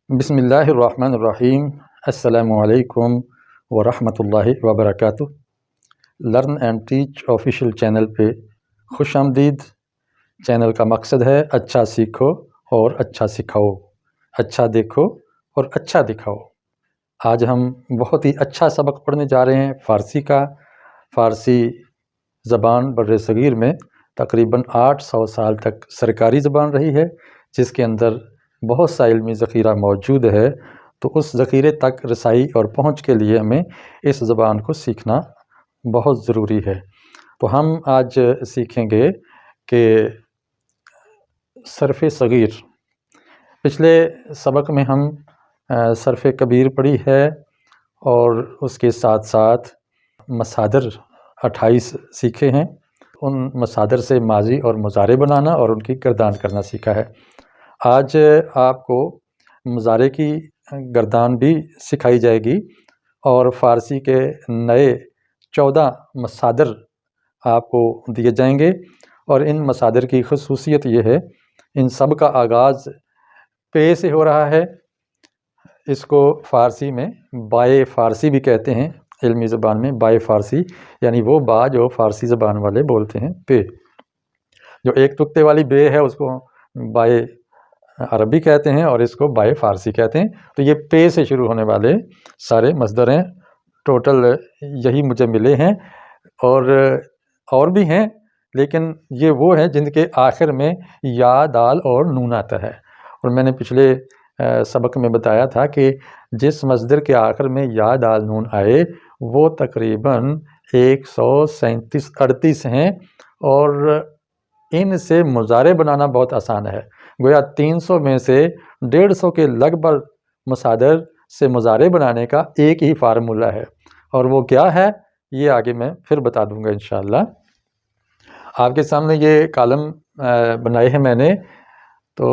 بسم اللہ الرحمن الرحیم۔ السلام علیکم ورحمۃ اللہ وبرکاتہ۔ Learn and teach official channel پہ خوش آمدید۔ چینل کا مقصد ہے اچھا سیکھو اور اچھا سکھاؤ، اچھا دیکھو اور اچھا دکھاؤ۔ آج ہم بہت ہی اچھا سبق پڑھنے جا رہے ہیں فارسی کا۔ فارسی زبان بر صغیر میں تقریباً 800 سال تک سرکاری زبان رہی ہے، جس کے اندر بہت سا علمی ذخیرہ موجود ہے۔ تو اس ذخیرے تک رسائی اور پہنچ کے لیے ہمیں اس زبان کو سیکھنا بہت ضروری ہے۔ تو ہم آج سیکھیں گے کہ صرف صغیر۔ پچھلے سبق میں ہم صرف کبیر پڑھی ہے اور اس کے ساتھ ساتھ مصادر 28 سیکھے ہیں۔ ان مصادر سے ماضی اور مضارع بنانا اور ان کی گردان کرنا سیکھا ہے۔ آج آپ کو مضارع کی گردان بھی سکھائی جائے گی اور فارسی کے نئے 14 مصادر آپ کو دیے جائیں گے، اور ان مصادر کی خصوصیت یہ ہے ان سب کا آغاز پے سے ہو رہا ہے۔ اس کو فارسی میں بائے فارسی بھی کہتے ہیں، علمی زبان میں بائے فارسی، یعنی وہ با جو فارسی زبان والے بولتے ہیں پے۔ جو ایک تکتے والی بے ہے اس کو بائے عربی کہتے ہیں اور اس کو بائے فارسی کہتے ہیں۔ تو یہ پے سے شروع ہونے والے سارے مصدر ہیں، ٹوٹل یہی مجھے ملے ہیں، اور بھی ہیں، لیکن یہ وہ ہیں جن کے آخر میں یا دال اور نون آتا ہے۔ اور میں نے پچھلے سبق میں بتایا تھا کہ جس مصدر کے آخر میں یا دال نون آئے وہ تقریباً 137-38 ہیں، اور ان سے مضارع بنانا بہت آسان ہے۔ گویا 300 میں سے 150 کے لگ بھگ مصادر سے مضارع بنانے کا ایک ہی فارمولہ ہے، اور وہ کیا ہے یہ آگے میں پھر بتا دوں گا انشاءاللہ۔ آپ کے سامنے یہ کالم بنائے ہیں میں نے۔ تو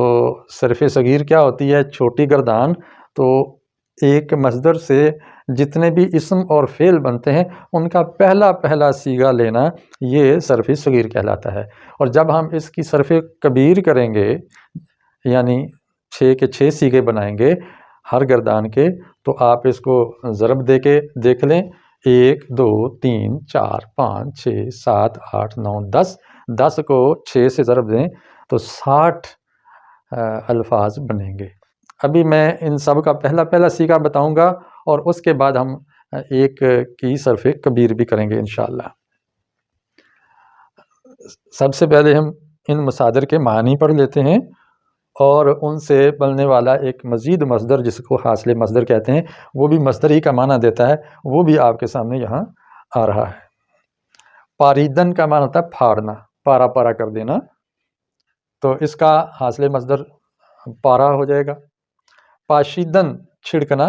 صرف صغیر کیا ہوتی ہے؟ چھوٹی گردان۔ تو ایک مصدر سے جتنے بھی اسم اور فعل بنتے ہیں ان کا پہلا صیغہ لینا یہ صرف صغیر کہلاتا ہے۔ اور جب ہم اس کی صرف کبیر کریں گے، یعنی 6 کے 6 صیغے بنائیں گے ہر گردان کے، تو آپ اس کو ضرب دے کے دیکھ لیں۔ 1 2 3 4 5 6 7 8 9 10، 10 کو 6 سے ضرب دیں تو 60 الفاظ بنیں گے۔ ابھی میں ان سب کا پہلا صیغہ بتاؤں گا اور اس کے بعد ہم ایک کی صرف کبیر بھی کریں گے انشاءاللہ۔ سب سے پہلے ہم ان مصادر کے معنی پڑھ لیتے ہیں، اور ان سے بننے والا ایک مزید مصدر جس کو حاصل مصدر کہتے ہیں، وہ بھی مصدر ہی کا معنی دیتا ہے، وہ بھی آپ کے سامنے یہاں آ رہا ہے۔ پاریدن کا معنی ہوتا ہے پھاڑنا، پارا پارا کر دینا، تو اس کا حاصل مصدر پارا ہو جائے گا۔ پاشیدن چھڑکنا،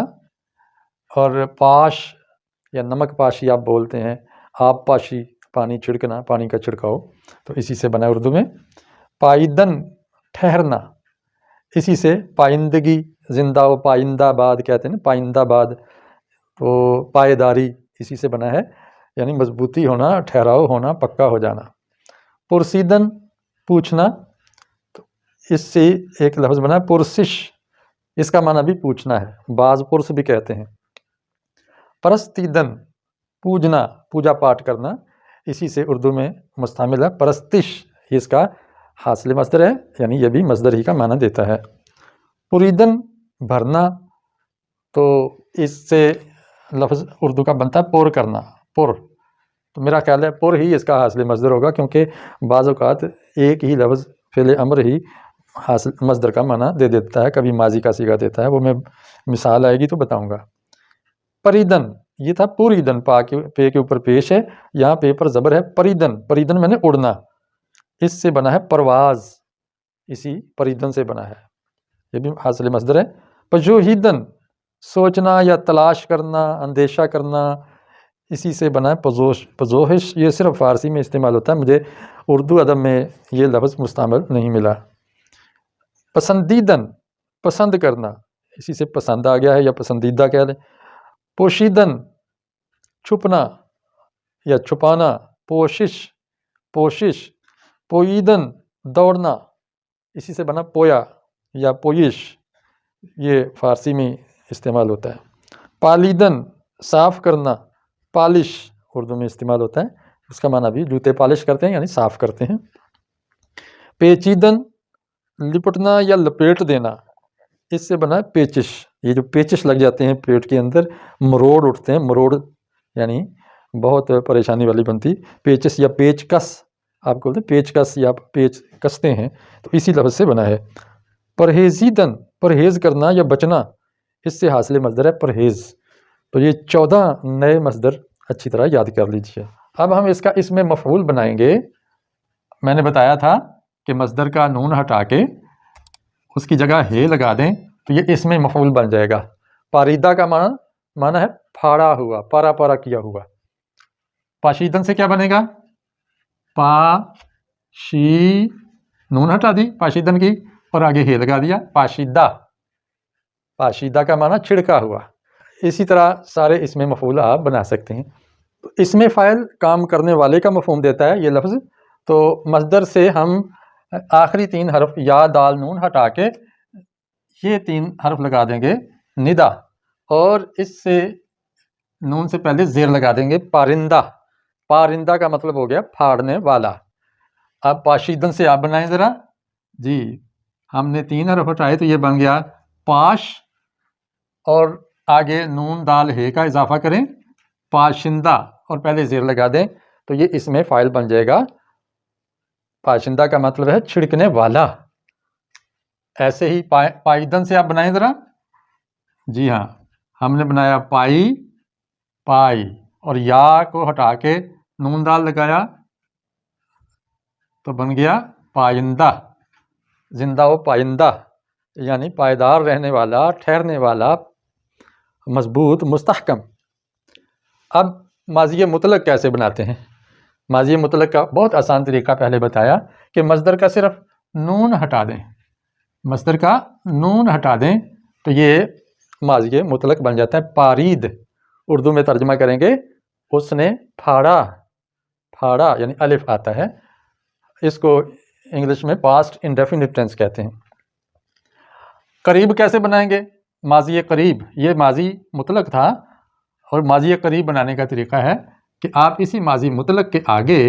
اور پاش یا نمک پاشی آپ بولتے ہیں، آب پاشی پانی چھڑکنا، پانی کا چھڑکاؤ، تو اسی سے بنا اردو میں۔ پائیدن ٹھہرنا، اسی سے پائندگی، زندہ و پائندہ باد کہتے ہیں نا، پائندہ باد، تو پائیداری اسی سے بنا ہے، یعنی مضبوطی ہونا، ٹھہراؤ ہونا، پکا ہو جانا۔ پرسیدن پوچھنا، تو اس سے ایک لفظ بنا پرسش، اس کا معنی بھی پوچھنا ہے، بعض پرس بھی کہتے ہیں۔ پرستیدن پوجنا، پوجا پاٹ کرنا، اسی سے اردو میں مستعمل ہے پرستش، یہ اس کا حاصل مصدر ہے، یعنی یہ بھی مصدر ہی کا معنی دیتا ہے۔ پریدن بھرنا، تو اس سے لفظ اردو کا بنتا ہے پر کرنا، پر، تو میرا خیال ہے پر ہی اس کا حاصل مصدر ہوگا، کیونکہ بعض اوقات ایک ہی لفظ فعل امر ہی حاصل مصدر کا معنی دے دیتا ہے، کبھی ماضی کا صیغہ دیتا ہے، وہ میں مثال آئے گی تو بتاؤں گا۔ پریدن، یہ تھا پوریدن، پے کے اوپر پیش ہے، یہاں پے پر زبر ہے، پریدن، پریدن میں نے اڑنا، اس سے بنا ہے پرواز، اسی پریدن سے بنا ہے، یہ بھی حاصل مصدر ہے۔ پجوہیدن سوچنا یا تلاش کرنا، اندیشہ کرنا، اسی سے بنا ہے پزوش، پزوہش یہ صرف فارسی میں استعمال ہوتا ہے، مجھے اردو ادب میں یہ لفظ مستعمل نہیں ملا۔ پسندیدن پسند کرنا، اسی سے پسند آ گیا ہے یا پسندیدہ کہہ لیں۔ پوشیدن چھپنا یا چھپانا، پوشش پوشش۔ پویدن دوڑنا، اسی سے بنا پویا یا پویش۔ یہ فارسی میں استعمال ہوتا ہے۔ پالیدن صاف کرنا، پالش اردو میں استعمال ہوتا ہے، اس کا معنی بھی جوتے پالش کرتے ہیں یعنی صاف کرتے ہیں۔ پیچیدن لپٹنا یا لپیٹ دینا، اس سے بنا ہے پیچش، یہ جو پیچش لگ جاتے ہیں پیٹ کے اندر، مروڑ اٹھتے ہیں، مروڑ یعنی بہت پریشانی والی بنتی، پیچس یا پیچ کس آپ کو بولتے ہیں، پیچ کس یا پیچ کستے ہیں، تو اسی لفظ سے بنا ہے۔ پرہیزیدن پرہیز کرنا یا بچنا، اس سے حاصل مصدر ہے پرہیز۔ تو یہ 14 نئے مصدر اچھی طرح یاد کر لیجیے۔ اب ہم اس کا اس میں مفعول بنائیں گے۔ میں نے بتایا تھا کہ مصدر کا نون ہٹا کے اس کی جگہ ہے لگا دیں تو یہ اس میں مفعول بن جائے گا۔ پاریدہ کا معنی ہے پھاڑا ہوا، پارا پارا کیا ہوا۔ پاشیدن سے کیا بنے گا؟ پا شی نون ہٹا دی پاشیدن کی اور آگے ہے لگا دیا، پاشیدہ۔ پاشیدہ کا معنی چھڑکا ہوا۔ اسی طرح سارے اس میں مفعول آپ بنا سکتے ہیں۔ تو اس میں فاعل کام کرنے والے کا مفہوم دیتا ہے یہ لفظ۔ تو مصدر سے ہم آخری 3 حرف یا دال نون ہٹا کے یہ 3 حرف لگا دیں گے ندا، اور اس سے نون سے پہلے زیر لگا دیں گے پارندہ۔ پارندہ کا مطلب ہو گیا پھاڑنے والا۔ اب پاشیدن سے آپ بنائیں ذرا جی، ہم نے 3 حرف ہٹائے تو یہ بن گیا پاش، اور آگے نون دال ہے کا اضافہ کریں پاشندہ، اور پہلے زیر لگا دیں تو یہ اس میں فاعل بن جائے گا۔ پاشندہ کا مطلب ہے چھڑکنے والا۔ ایسے ہی پائیدن سے آپ بنائیں ذرا جی ہاں، ہم نے بنایا پائی پائی، اور یا کو ہٹا کے نون دال لگایا تو بن گیا پائندہ، زندہ و پائندہ یعنی پائیدار رہنے والا، ٹھہرنے والا، مضبوط، مستحکم۔ اب ماضی مطلق کیسے بناتے ہیں؟ ماضی مطلق کا بہت آسان طریقہ پہلے بتایا کہ مصدر کا صرف نون ہٹا دیں، مصدر کا نون ہٹا دیں تو یہ ماضی مطلق بن جاتا ہے۔ پارید اردو میں ترجمہ کریں گے اس نے پھاڑا، پھاڑا یعنی الف آتا ہے، اس کو انگلش میں پاسٹ انڈیفینٹ ٹینس کہتے ہیں۔ قریب کیسے بنائیں گے؟ ماضی قریب، یہ ماضی مطلق تھا، اور ماضی قریب بنانے کا طریقہ ہے کہ آپ اسی ماضی مطلق کے آگے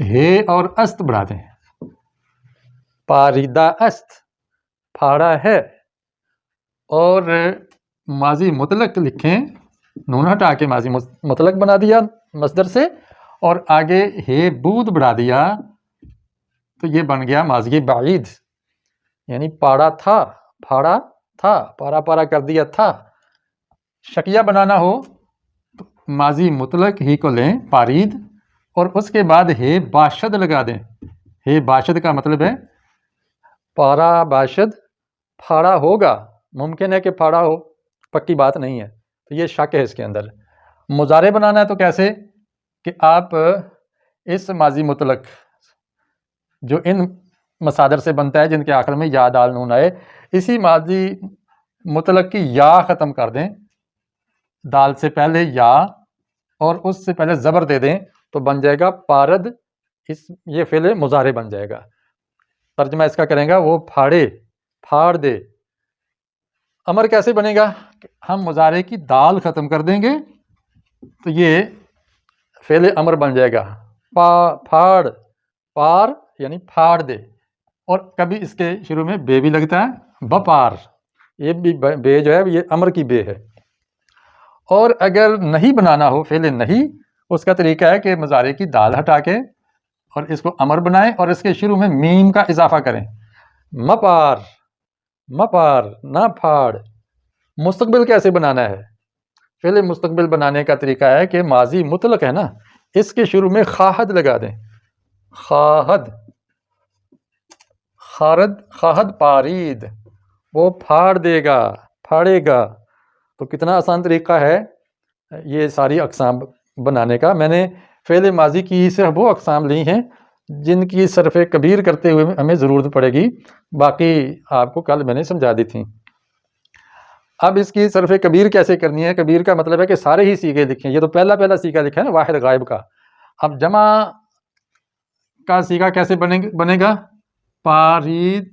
ہے اور است بڑھا دیں۔ پاریدہ است، پھاڑا ہے، اور ماضی مطلق لکھیں، نون ہٹا کے ماضی مطلق بنا دیا مصدر سے، اور آگے ہے بود بڑھا دیا تو یہ بن گیا ماضی بعید، یعنی پاڑا تھا، پھاڑا تھا، پارا پارا کر دیا تھا۔ شکیہ بنانا ہو تو ماضی مطلق ہی کو لیں پارید، اور اس کے بعد ہے باشد لگا دیں۔ ہے باشد کا مطلب ہے پارا باشد پھاڑا ہوگا، ممکن ہے کہ پھاڑا ہو، پکی بات نہیں ہے، تو یہ شک ہے اس کے اندر۔ مضارع بنانا ہے تو کیسے کہ آپ اس ماضی مطلق جو ان مصادر سے بنتا ہے جن کے آخر میں یا دال نون آئے، اسی ماضی مطلق کی یا ختم کر دیں، دال سے پہلے یا اور اس سے پہلے زبر دے دیں تو بن جائے گا پارد، یہ فعل مضارع بن جائے گا۔ ترجمہ اس کا کریں گا وہ پھاڑے، پھاڑ دے۔ امر کیسے بنے گا؟ ہم مضارع کی دال ختم کر دیں گے تو یہ فعل امر بن جائے گا، پھاڑ، پار یعنی پھاڑ دے، اور کبھی اس کے شروع میں بے بھی لگتا ہے، بپار، یہ بھی بے جو ہے یہ امر کی بے ہے۔ اور اگر نہیں بنانا ہو فعل نہیں، اس کا طریقہ ہے کہ مضارع کی دال ہٹا کے اور اس کو امر بنائیں اور اس کے شروع میں میم کا اضافہ کریں، مپار، مپار، نہ پھاڑ۔ مستقبل کیسے بنانا ہے؟ فعل مستقبل بنانے کا طریقہ ہے کہ ماضی مطلق ہے نا، اس کے شروع میں خواہد لگا دیں، خواہد، خارد، خواہد پارید، وہ پھاڑ دے گا، پھاڑے گا۔ تو کتنا آسان طریقہ ہے یہ ساری اقسام بنانے کا۔ میں نے فعل ماضی کی صرف وہ اقسام لی ہیں جن کی صرف کبیر کرتے ہوئے ہمیں ضرورت پڑے گی، باقی آپ کو کل میں نے سمجھا دی تھیں۔ اب اس کی صرف کبیر کیسے کرنی ہے؟ کبیر کا مطلب ہے کہ سارے ہی سیغے لکھیں، یہ تو پہلا سیغہ لکھا ہے نا واحد غائب کا۔ اب جمع کا سیغہ کیسے بنے گا؟ پارید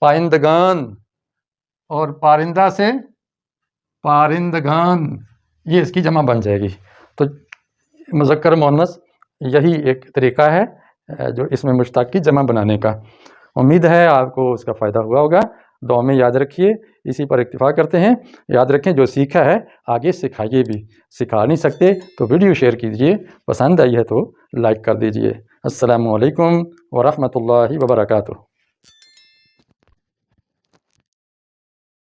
پائندگان، اور پارندہ سے پارندگان، یہ اس کی جمع بن جائے گی۔ تو مذکر مؤنث یہی ایک طریقہ ہے جو اسم مشتق کی جمع بنانے کا۔ امید ہے آپ کو اس کا فائدہ ہوا ہوگا۔ دعا میں یاد رکھیے، اسی پر اکتفا کرتے ہیں۔ یاد رکھیں جو سیکھا ہے آگے سکھائیے بھی، سکھا نہیں سکتے تو ویڈیو شیئر کیجیے، پسند آئی ہے تو لائک کر دیجیے۔ السلام علیکم ورحمۃ اللہ وبرکاتہ۔